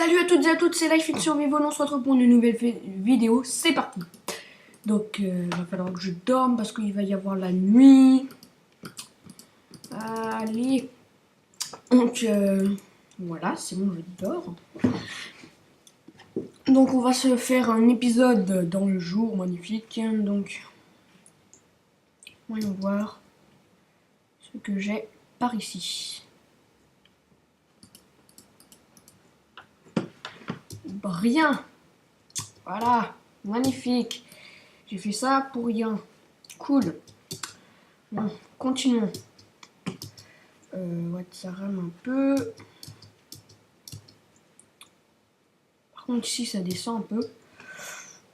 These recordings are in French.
Salut à toutes et à toutes, c'est Life in Survival, on se retrouve pour une nouvelle vidéo, c'est parti. Donc il va falloir que je dorme parce qu'il va y avoir la nuit. Allez, donc voilà, c'est bon, je dors. Donc on va se faire un épisode dans le jour, magnifique. Donc voyons voir ce que j'ai par ici. Rien. Voilà, magnifique. J'ai fait ça pour rien. Cool. Bon, continuons. Ouais, ça rame un peu. Par contre, ici, ça descend un peu.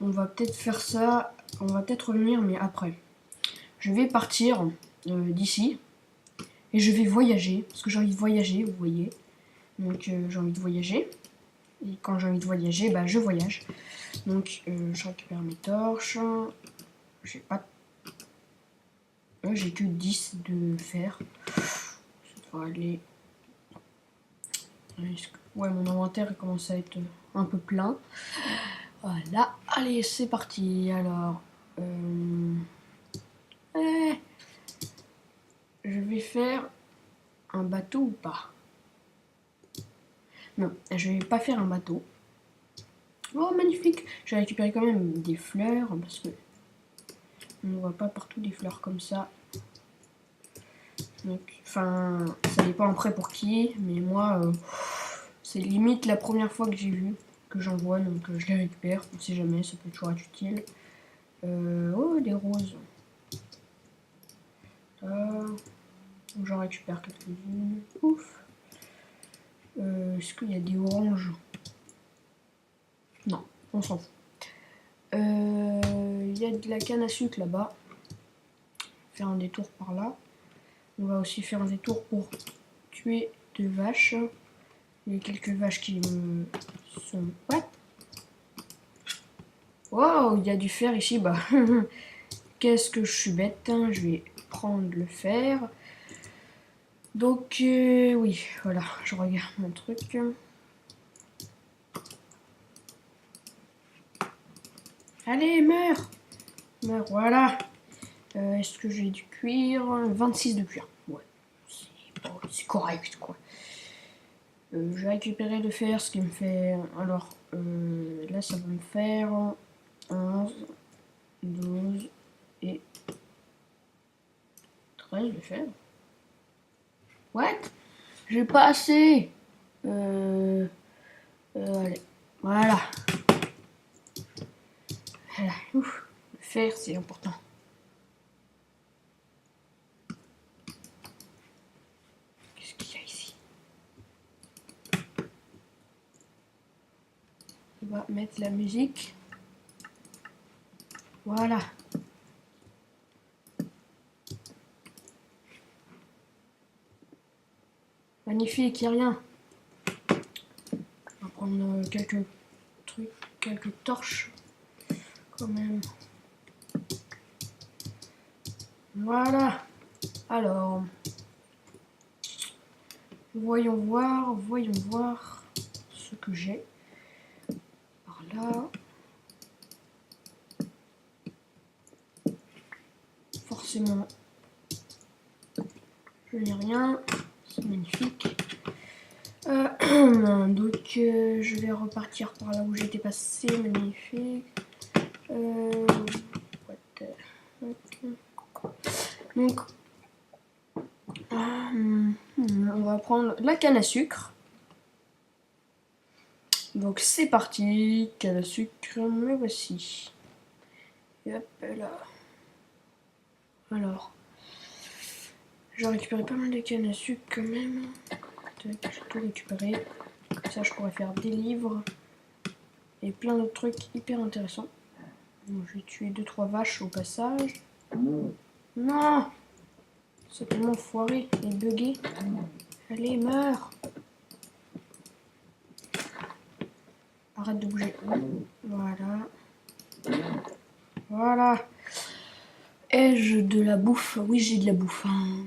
On va peut-être faire ça. On va peut-être revenir, mais après. Je vais partir d'ici. Et je vais voyager. Parce que j'ai envie de voyager, vous voyez. Donc, j'ai envie de voyager. Et quand j'ai envie de voyager, bah, je voyage. Donc, je récupère mes torches. J'ai pas... j'ai que 10 de fer. Ça va aller... Ouais, mon inventaire commence à être un peu plein. Voilà, allez, c'est parti. Alors, je vais faire un bateau ou pas? Non, je vais pas faire un bateau. Oh, magnifique! Je vais récupérer quand même des fleurs parce que on ne voit pas partout des fleurs comme ça. Donc, enfin, ça dépend après pour qui, mais moi, c'est limite la première fois que j'ai vu que j'en vois, donc je les récupère. On sait jamais, ça peut toujours être utile. Oh, des roses. J'en récupère quelques-unes. Ouf. Est-ce qu'il y a des oranges? Non, on s'en fout. Il y a de la canne à sucre là-bas. Faire un détour par là. On va aussi faire un détour pour tuer deux vaches. Il y a quelques vaches qui me sont... What? Wow, il y a du fer ici. Bah, qu'est-ce que je suis bête. Hein. Je vais prendre le fer. Donc, oui, voilà, je regarde mon truc. Allez, meurs! Meurs, voilà. Est-ce que j'ai du cuir? 26 de cuir. Ouais, c'est correct, quoi. J'ai récupéré le fer, ce qui me fait... Alors, là, ça va me faire 11, 12 et 13 de fer. What? J'ai pas assez. Allez, voilà. Voilà. Ouf. Le fer, c'est important. Qu'est-ce qu'il y a ici? On va mettre la musique. Voilà. Magnifique, il n'y a rien. On va prendre quelques trucs, quelques torches quand même. Voilà. Alors, voyons voir ce que j'ai. Par là. Forcément, je n'ai rien. C'est magnifique. Donc, je vais repartir par là où j'étais passé. Magnifique. Donc, on va prendre la canne à sucre. Donc, c'est parti. Canne à sucre, me voici. Et hop là. Alors, j'ai récupéré pas mal de canne à sucre quand même. J'ai tout récupéré. Ça, je pourrais faire des livres et plein d'autres trucs hyper intéressants. Bon, je vais tuer 2-3 vaches au passage. Non, c'est tellement foiré et bugué. Allez, meurs. Arrête de bouger. Voilà. Voilà. Ai-je de la bouffe? Oui, j'ai de la bouffe. Hein.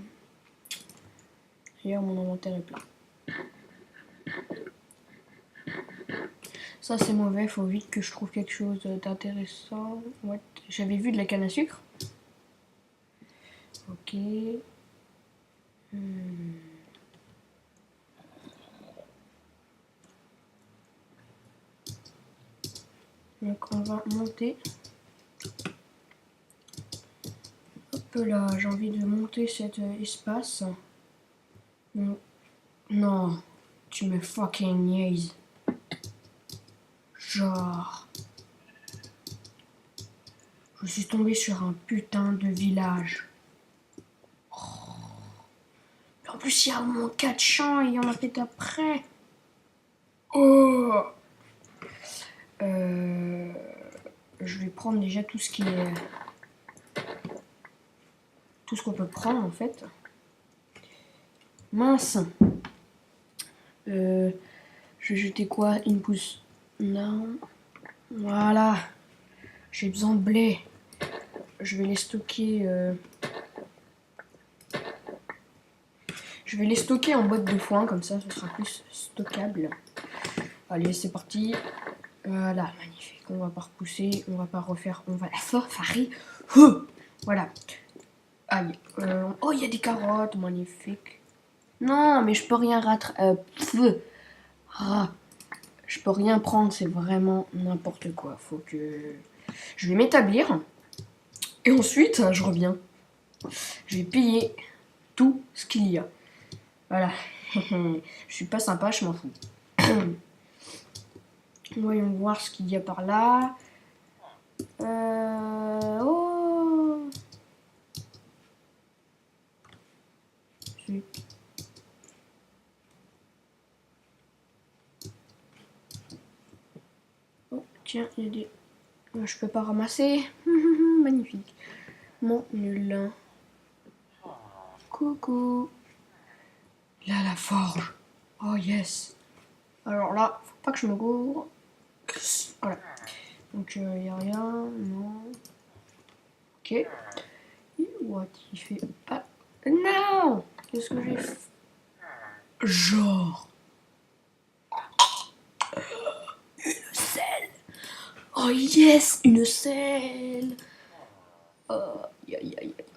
D'ailleurs, mon inventaire est plein. Ça c'est mauvais, faut vite que je trouve quelque chose d'intéressant. What? J'avais vu de la canne à sucre. Ok. Donc on va monter. Hop là, j'ai envie de monter cet espace. Non, tu me fucking niaises. Genre... Je suis tombé sur un putain de village. Oh. En plus, il y a au moins 4 champs et il y en a peut-être après. Oh. Je vais prendre déjà tout ce qui est... Tout ce qu'on peut prendre en fait. Mince. Je vais jeter quoi? Une pousse. Non. Voilà. J'ai besoin de blé. Je vais les stocker. Je vais les stocker en boîte de foin, comme ça, ce sera plus stockable. Allez, c'est parti. Voilà, magnifique. On va pas repousser, on va pas refaire, on va la farine. Voilà. Aïe. Oh, il y a des carottes, magnifique. Non, mais je peux rien je peux rien prendre, c'est vraiment n'importe quoi. Faut que... Je vais m'établir. Et ensuite, je reviens. Je vais payer tout ce qu'il y a. Voilà. Je suis pas sympa, je m'en fous. Voyons voir ce qu'il y a par là. Oh. Oh, tiens, il y a des... Je peux pas ramasser. Magnifique. Mon nul. Coucou. Là, la forge. Oh, yes. Alors là, faut pas que je me gourre. Voilà. Donc, il n'y a rien. Non. Ok. What? Il fait pas... Non! Qu'est-ce que j'ai fait? Genre... Une selle! Oh, yes! Une selle!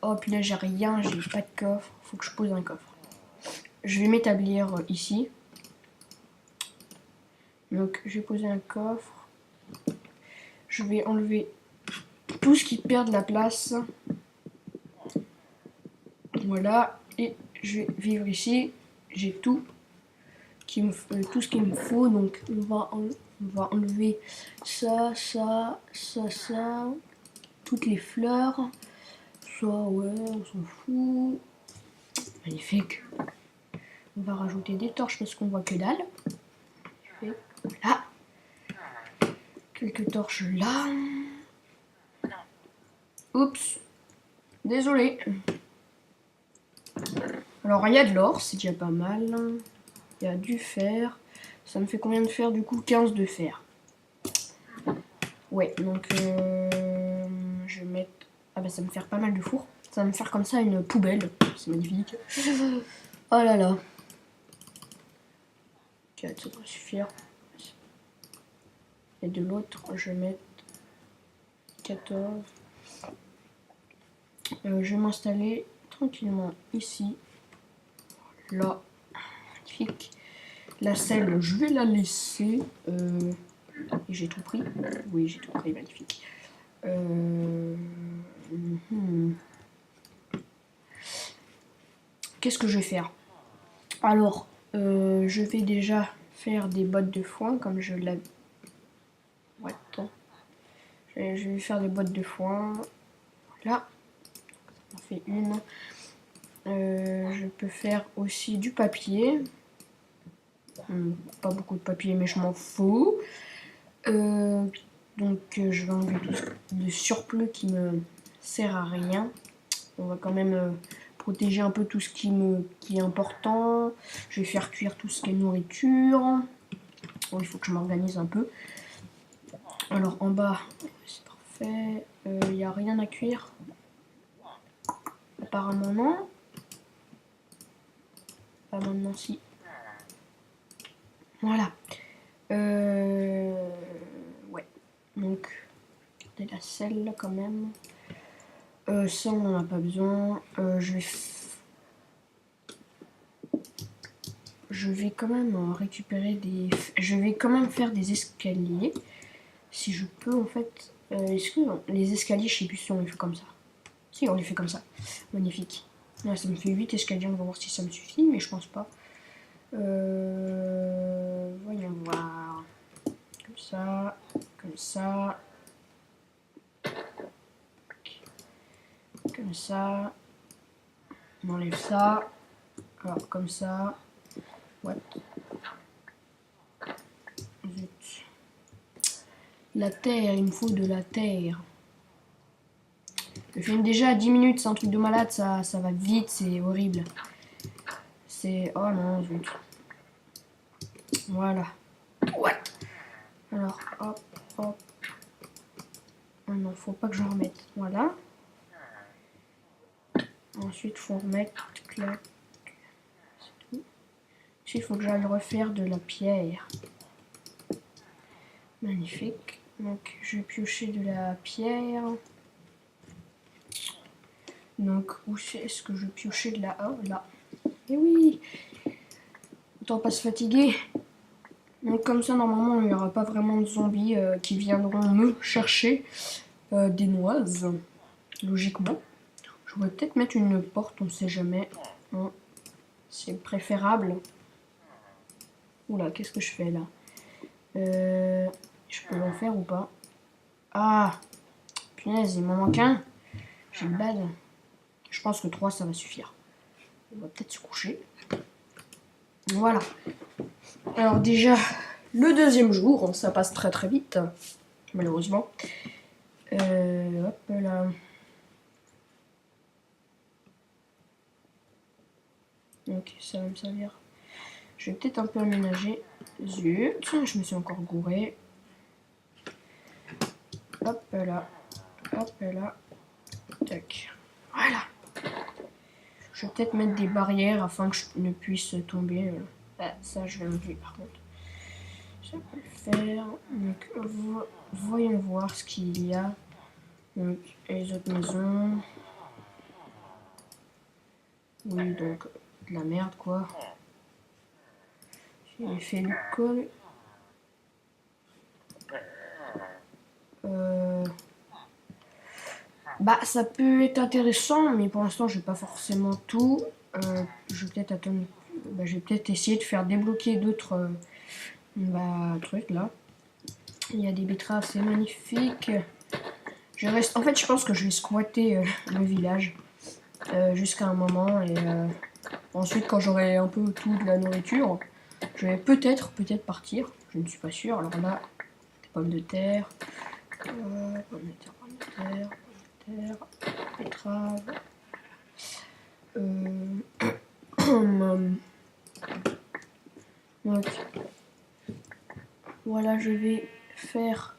Oh, puis là, j'ai rien. J'ai pas de coffre. Faut que je pose un coffre. Je vais m'établir ici. Donc, je vais poser un coffre. Je vais enlever tout ce qui perd de la place. Voilà. Et je vais vivre ici. J'ai tout ce qu'il me faut. Donc, on va enlever ça. Toutes les fleurs. Ça, ouais, on s'en fout. Magnifique. On va rajouter des torches parce qu'on voit que dalle. Voilà. Quelques torches là. Oups. Désolé. Alors, il y a de l'or, c'est déjà pas mal. Il y a du fer. Ça me fait combien de fer du coup? 15 de fer. Ouais, donc je vais mettre... Ah bah ça va me faire pas mal de four. Ça va me faire comme ça une poubelle. C'est magnifique. Oh là là. 4, ça devrait suffire. Et de l'autre, je vais mettre 14. Je vais m'installer tranquillement ici. Là. Magnifique. La selle, je vais la laisser. J'ai tout pris. Oui, j'ai tout pris, magnifique. Qu'est-ce que je vais faire? Alors, je vais déjà faire des bottes de foin, comme je l'ai... Ouais, attends. Je vais faire des bottes de foin. Là, ça en fait une. Je peux faire aussi du papier. Pas beaucoup de papier, mais je m'en fous. Donc je vais enlever tout le surplus qui me sert à rien. On va quand même protéger un peu tout ce qui est important. Je vais faire cuire tout ce qui est nourriture. Bon, il faut que je m'organise un peu. Alors en bas, c'est parfait. Il n'y a rien à cuire. Apparemment non. Pas maintenant si. Voilà. Ouais. Donc, regardez la selle quand même. Ça, on n'en a pas besoin. Je vais quand même récupérer des... Je vais quand même faire des escaliers. Si je peux, en fait... Est-ce que les escaliers, je sais plus si on les fait comme ça. Si, on les fait comme ça. Magnifique. Ouais, ça me fait 8 escaliers. On va voir si ça me suffit, mais je pense pas. Voyons voir. Comme ça. Comme ça. Comme ça. On enlève ça. Alors, comme ça. What? Zut. La terre, il me faut de la terre. Je filme déjà à 10 minutes, c'est un truc de malade, ça va vite, c'est horrible. C'est... Oh non, zut. Voilà. What? Alors, hop, hop. Oh non, faut pas que j'en remette. Voilà. Ensuite, faut remettre, clac. C'est tout. Ensuite, il faut que j'aille refaire de la pierre. Magnifique. Donc, je vais piocher de la pierre. Donc, où est-ce que je piochais de la... Oh, là. Et oui. Autant pas se fatiguer. Donc comme ça, normalement, il n'y aura pas vraiment de zombies qui viendront me chercher des noises, logiquement. Je pourrais peut-être mettre une porte, on ne sait jamais. Bon, c'est préférable. Oula, qu'est-ce que je fais là? Je peux l'en faire ou pas? Ah, punaise, il m'en manque un. J'ai le bad. Je pense que 3, ça va suffire. On va peut-être se coucher. Voilà. Alors déjà, le deuxième jour, ça passe très très vite, malheureusement. Hop là. Donc ça va me servir. Je vais peut-être un peu aménager. Zut, je me suis encore gouré. Hop là. Hop là. Tac. Voilà. Je vais peut-être mettre des barrières afin que je ne puisse tomber. Ah, ça, je vais enlever par contre. Ça peut le faire. Donc, voyons voir ce qu'il y a. Donc, les autres maisons. Oui, donc, de la merde, quoi. J'ai fait le col. Bah, ça peut être intéressant, mais pour l'instant, je vais pas forcément tout. Je vais peut-être attendre. Bah, je vais peut-être essayer de faire débloquer d'autres trucs là. Il y a des betteraves, c'est magnifique. Je reste. En fait, je pense que je vais squatter le village jusqu'à un moment et ensuite, quand j'aurai un peu tout de la nourriture, je vais peut-être partir. Je ne suis pas sûre. Alors là, des pommes de terre, betterave. Donc, voilà, je vais faire...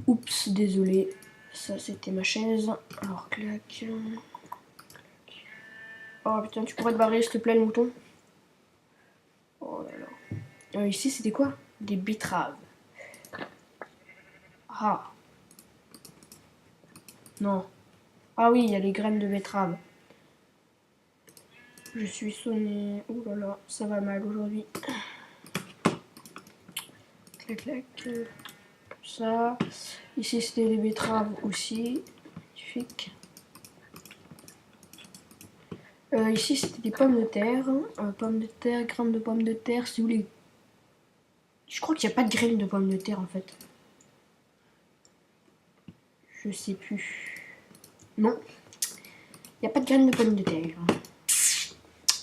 Oups, désolé. Ça, c'était ma chaise. Alors, clac. Oh putain, tu pourrais te barrer, s'il te plaît, le mouton? Oh là là. Ici, c'était quoi? Des betteraves. Ah. Non. Ah oui, il y a les graines de betterave. Je suis sonnée. Ouh là là, ça va mal aujourd'hui. Clac, clac. Comme ça. Ici, c'était les betteraves aussi. Magnifique. Ici, c'était des pommes de terre. Pommes de terre, graines de pommes de terre. C'est où les... Je crois qu'il n'y a pas de graines de pommes de terre, en fait. Je sais plus. Non. Il n'y a pas de graines de pommes de terre.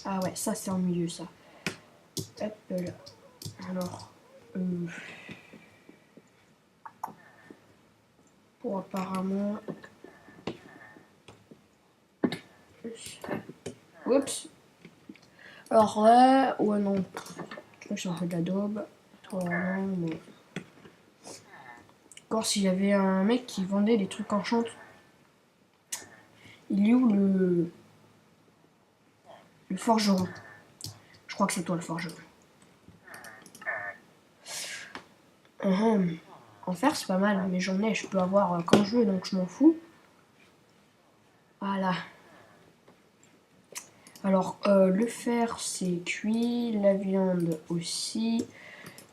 Ah ouais, ça, c'est ennuyeux, ça. Hop là. Alors... pour apparemment... Oups. Alors ouais non. Là j'ai un peu d'adobe. Toi non, mais... Encore s'il y avait un mec qui vendait des trucs enchantés. Il est où le forgeron? Je crois que c'est toi le forgeron. En fer, c'est pas mal, mais j'en ai, je peux avoir quand je veux, donc je m'en fous. Voilà. Alors, le fer, c'est cuit, la viande aussi,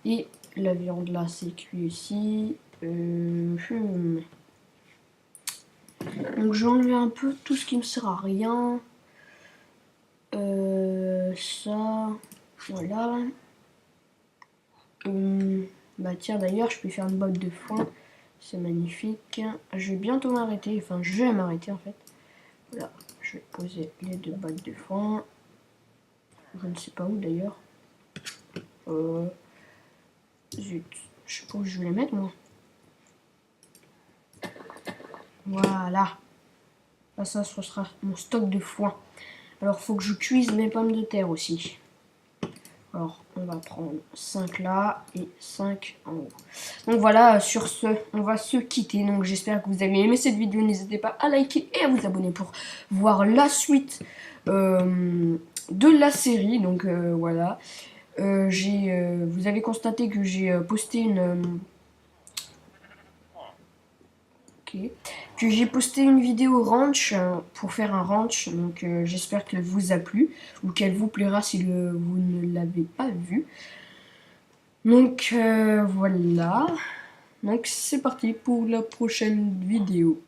et la viande là, c'est cuit aussi. Donc, j'ai enlevé un peu tout ce qui me sert à rien. Ça, voilà. Bah tiens, d'ailleurs, je peux faire une botte de foin. C'est magnifique. Je vais bientôt m'arrêter. Enfin, je vais m'arrêter en fait. Voilà, je vais poser les 2 bottes de foin. Je ne sais pas où d'ailleurs. Zut, je sais pas où je vais les mettre moi. Voilà. Là, ça, ce sera mon stock de foin. Alors, faut que je cuise mes pommes de terre aussi. Alors, on va prendre 5 là et 5 en haut. Donc voilà, sur ce, on va se quitter. Donc j'espère que vous avez aimé cette vidéo. N'hésitez pas à liker et à vous abonner pour voir la suite de la série. Donc voilà. Vous avez constaté que j'ai posté une... que j'ai posté une vidéo ranch pour faire un ranch. Donc j'espère qu'elle vous a plu ou qu'elle vous plaira si vous ne l'avez pas vue. Donc voilà. Donc c'est parti pour la prochaine vidéo.